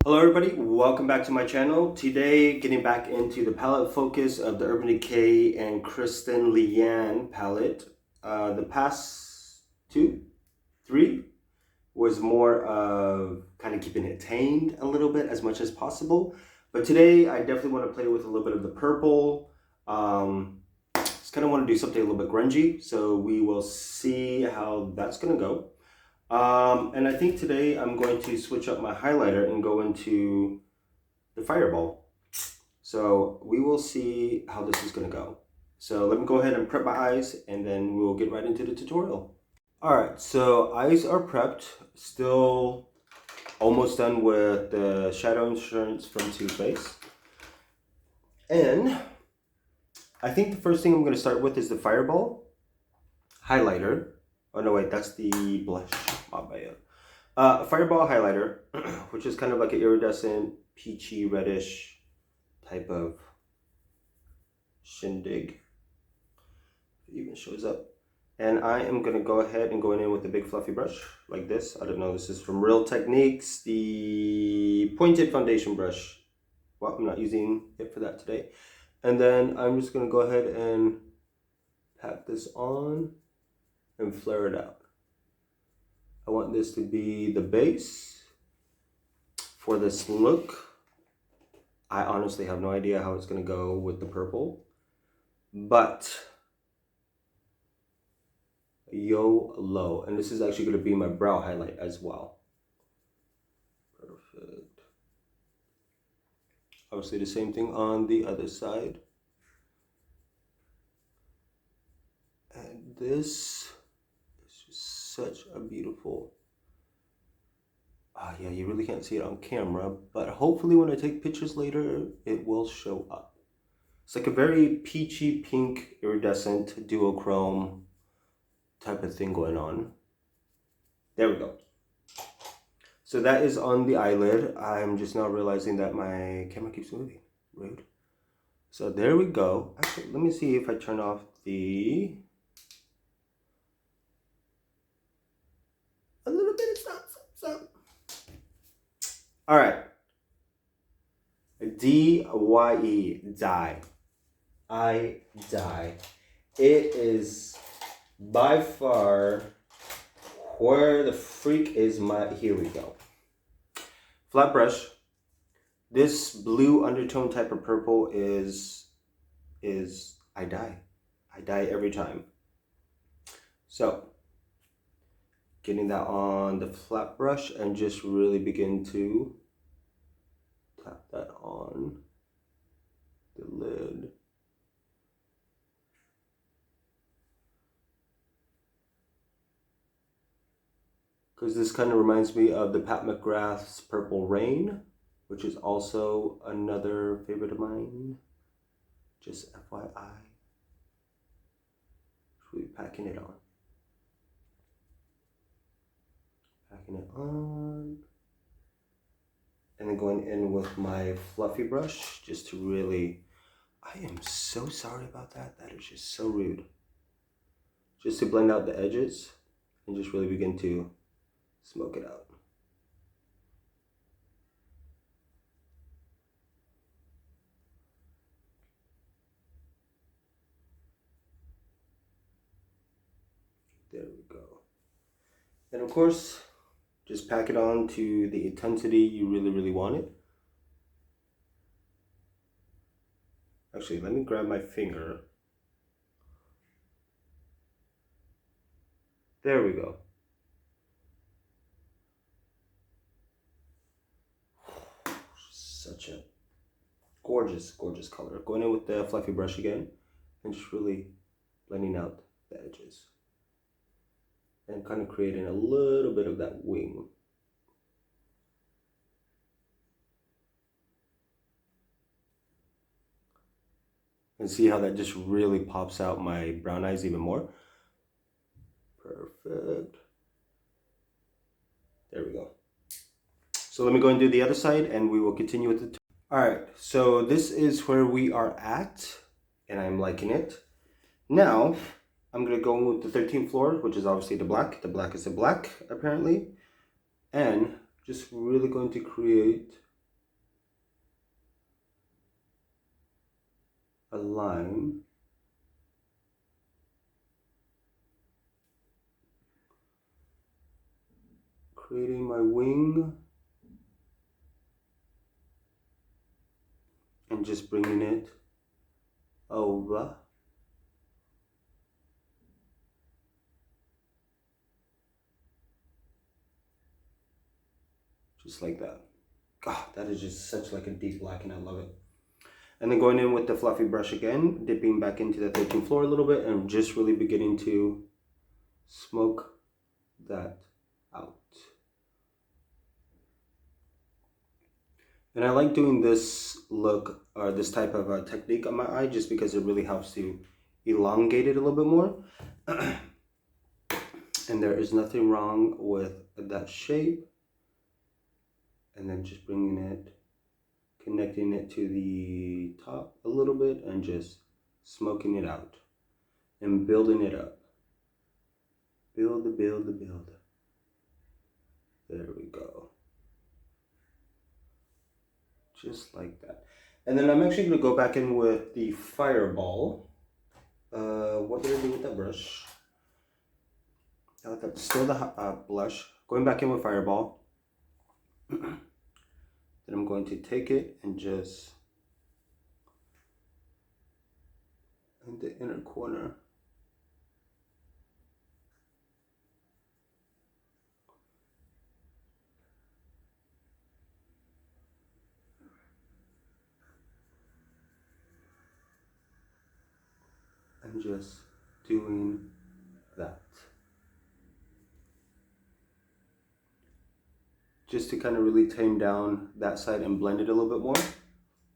Hello everybody, welcome back to my channel. Today, getting back into the palette focus of the Urban DeCay and Kristen Leanne palette. The past three was more of kind of keeping it tamed a little bit as much as possible. But today, I definitely want to play with a little bit of the purple. Just kind of want to do something a little bit grungy, so we will see how that's going to go. And I think today I'm going to switch up my highlighter and go into the Fireball. So we will see how this is going to go. So let me go ahead and prep my eyes and then we'll get right into the tutorial. Alright, so eyes are prepped. Still almost done with the Shadow Insurance from Too Faced. And I think the first thing I'm going to start with is the Fireball highlighter. Oh no, wait, that's the blush. Fireball highlighter, which is kind of like an iridescent, peachy, reddish type of shindig. It even shows up. And I am going to go ahead and go in with a big fluffy brush like this. I don't know, this is from Real Techniques, the pointed foundation brush. Well, I'm not using it for that today. And then I'm just going to go ahead and pat this on and flare it out. I want this to be the base for this look. I honestly have no idea how it's going to go with the purple, but YOLO. And this is actually going to be my brow highlight as well. Perfect. Obviously the same thing on the other side. And this is just such a beautiful, yeah, you really can't see it on camera, but hopefully when I take pictures later, it will show up. It's like a very peachy pink iridescent duochrome type of thing going on. There we go. So that is on the eyelid. I'm just now realizing that my camera keeps moving. Rude. So there we go. Actually, let me see if I turn off the... a little bit of something. All right. D-Y-E, dye. I die. It is by far where the freak is my... Here we go. Flat brush. This blue undertone type of purple is I die. I die every time. So, getting that on the flat brush and just really begin to tap that on the lid. Because this kind of reminds me of the Pat McGrath's Purple Rain, which is also another favorite of mine. Just FYI. Really packing it on. Packing it on. And then going in with my fluffy brush just to really... I am so sorry about that. That is just so rude. Just to blend out the edges and just really begin to smoke it out. There we go. And of course, just pack it on to the intensity you really want it. Actually, let me grab my finger. There we go. Such a gorgeous, gorgeous color. Going in with the fluffy brush again and just really blending out the edges. And kind of creating a little bit of that wing. And see how that just really pops out my brown eyes even more. Perfect. There we go. So let me go and do the other side and we will continue with the... Alright, so this is where we are at and I'm liking it. Now, I'm going to go with the 13th floor, which is obviously the black. The black is the black, apparently. And just really going to create a line. Creating my wing. And just bringing it over. Just like that. God, that is just such like a deep black and I love it. And then going in with the fluffy brush again, dipping back into the 13th floor a little bit and just really beginning to smoke that out. And I like doing this look or this type of technique on my eye just because it really helps to elongate it a little bit more. And there is nothing wrong with that shape. And then just bringing it, connecting it to the top a little bit and just smoking it out and building it up. Build. There we go. Just like that. And then I'm actually going to go back in with the Fireball. What did I do with that brush? Still the blush. Going back in with Fireball. Then I'm going to take it and just in the inner corner. And just doing that. Just to kind of really tame down that side and blend it a little bit more.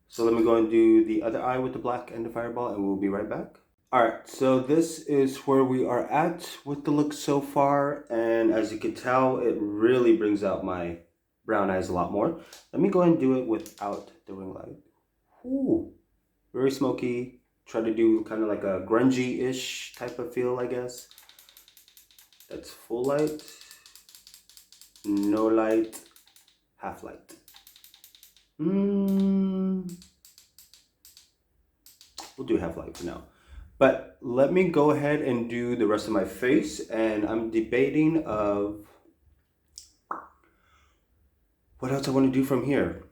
So let me go and do the other eye with the black and the Fireball and we'll be right back. Alright, so this is where we are at with the look so far. And as you can tell, it really brings out my brown eyes a lot more. Let me go and do it without the ring light. Ooh, very smoky. Try to do kind of like a grungy-ish type of feel, I guess. That's full light, no light, half light. We'll do half light for now. But let me go ahead and do the rest of my face, and I'm debating of what else I want to do from here.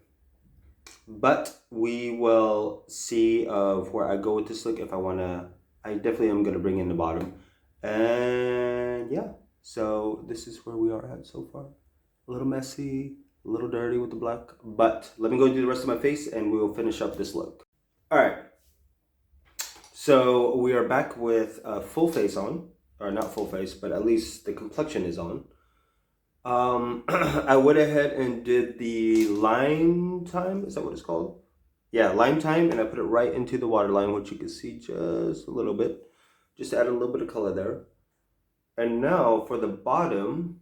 But we will see of where I go with this look. If I want to, I definitely am going to bring in the bottom. And yeah, so this is where we are at so far. A little messy, a little dirty with the black. But let me go do the rest of my face and we will finish up this look. All right. So we are back with a full face on. Or not full face, but at least the complexion is on. I went ahead and did the line time. Is that what it's called? Yeah, line time, and I put it right into the waterline, which you can see just a little bit. Just to add a little bit of color there. And now for the bottom,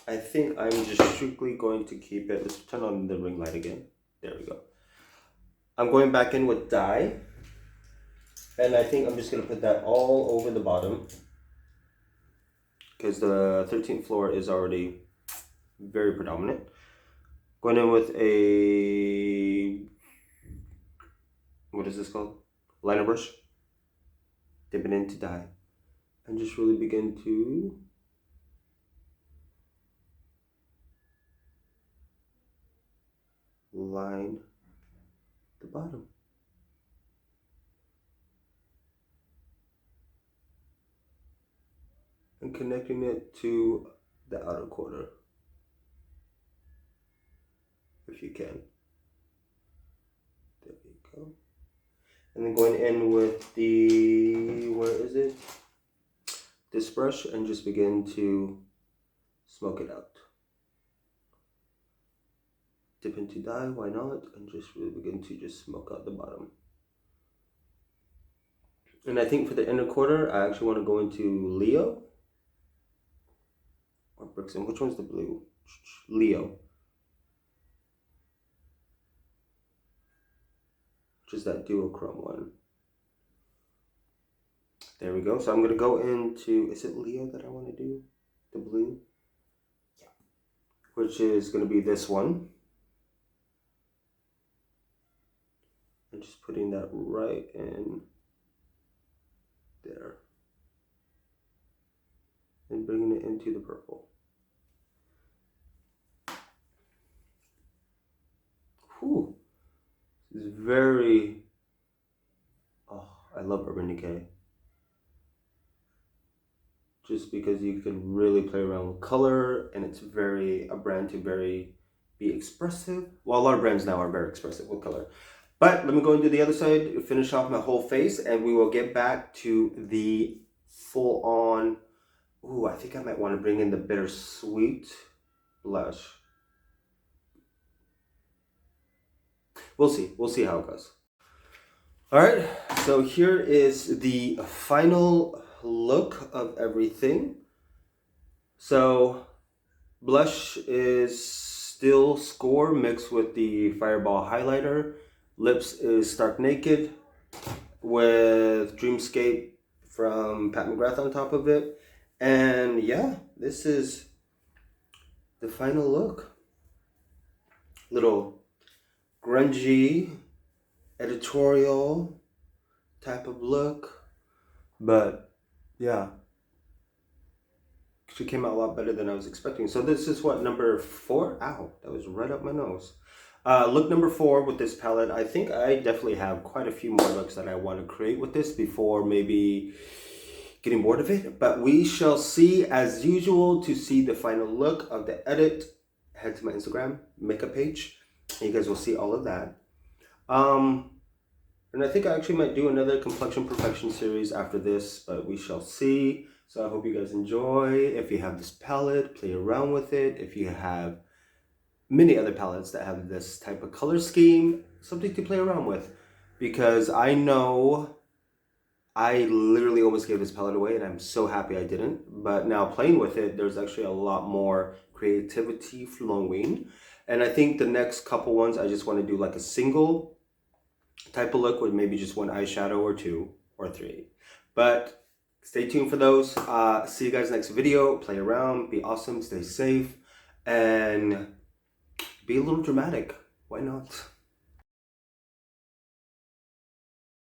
I think I'm just strictly going to keep it. Let's turn on the ring light again. There we go. I'm going back in with dye. And I think I'm just going to put that all over the bottom. Because the 13th floor is already very predominant. Going in with a, what is this called? Liner brush. Dip it into dye. And just really begin to line the bottom. And connecting it to the outer corner. If you can. There we go. And then going in with the, where is it? This brush and just begin to smoke it out. Dip into dye, why not? And just really begin to just smoke out the bottom. And I think for the inner quarter, I actually want to go into Leo. Or Brixton, which one's the blue? Leo. Which is that duochrome one. There we go. So I'm going to go into, is it Leo that I want to do? The blue? Yeah. Which is going to be this one. And just putting that that right in there. And bringing it into the purple. Whew. This is very... Oh, I love Urban DeCay. Just because you can really play around with color, and it's a brand to be expressive. Well, a lot of brands now are very expressive with color. But let me go into the other side, finish off my whole face, and we will get back to the full on. Ooh, I think I might want to bring in the bittersweet blush. We'll see how it goes. All right, so here is the final look of everything. So blush is still Score mixed with the Fireball highlighter. Lips is Stark Naked with Dreamscape from Pat McGrath on top of it. And yeah, this is the final look. Little grungy, editorial type of look. But yeah, she came out a lot better than I was expecting. So this is what, number 4? Ow, that was right up my nose. Look number 4 with this palette. I think I definitely have quite a few more looks that I want to create with this before maybe getting bored of it. But we shall see. As usual, to see the final look of the edit, head to my Instagram makeup page. You guys will see all of that. And I think I actually might do another complexion perfection series after this, but we shall see. So I hope you guys enjoy. If you have this palette, play around with it. If you have many other palettes that have this type of color scheme, something to play around with. Because I know I literally almost gave this palette away, and I'm so happy I didn't. But now playing with it, there's actually a lot more creativity flowing. And I think the next couple ones, I just want to do like a single type of look with maybe just one eyeshadow or 2 or 3. But stay tuned for those. See you guys next video. Play around, be awesome, stay safe, and be a little dramatic. Why not?